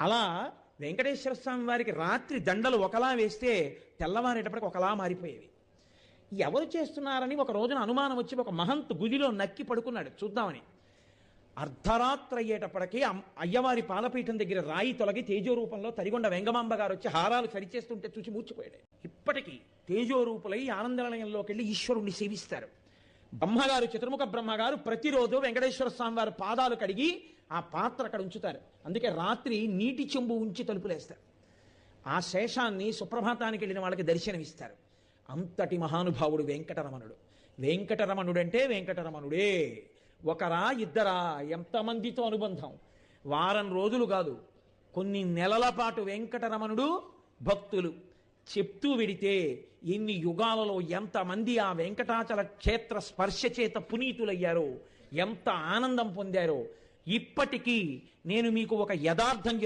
అలా వెంకటేశ్వర స్వామి వారికి రాత్రి దండలు ఒకలా వేస్తే తెల్లవారేటప్పటికి ఒకలా మారిపోయేవి. ఎవరు చేస్తున్నారని ఒక రోజున అనుమానం వచ్చి ఒక మహంత్ గుదిలో నక్కి పడుకున్నాడు చూద్దామని. అర్ధరాత్రి అయ్యేటప్పటికీ అయ్యవారి పాలపీఠం దగ్గర రాయి తొలగి తేజోరూపంలో తరిగొండ వెంగమాంబ గారు వచ్చి హారాలు సరిచేస్తుంటే చూసి మూర్చిపోయాడు. ఇప్పటికీ తేజోరూపులై ఆనందనిలయంలోకి వెళ్ళి ఈశ్వరుణ్ణి సేవిస్తారు. బ్రహ్మగారు, చతుర్ముఖ బ్రహ్మగారు ప్రతిరోజు వెంకటేశ్వర స్వామి వారి పాదాలు కడిగి ఆ పాత్ర అక్కడ ఉంచుతారు. అందుకే రాత్రి నీటి చెంబు ఉంచి తలుపులేస్తారు. ఆ శేషాన్ని సుప్రభాతానికి వెళ్ళిన వాళ్ళకి దర్శనమిస్తారు. అంతటి మహానుభావుడు వెంకటరమణుడు. వెంకటరమణుడంటే వెంకటరమణుడే. ఒకరా ఇద్దరా, ఎంతమందితో అనుబంధం. వారం రోజులు కాదు, కొన్ని నెలల పాటు వెంకటరమణుడు భక్తులు చెప్తూ వెడితే ఎన్ని యుగాలలో ఎంతమంది ఆ వెంకటాచల క్షేత్ర స్పర్శ చేత పునీతులయ్యారో, ఎంత ఆనందం పొందారో. ఇప్పటికీ నేను మీకు ఒక యథార్థం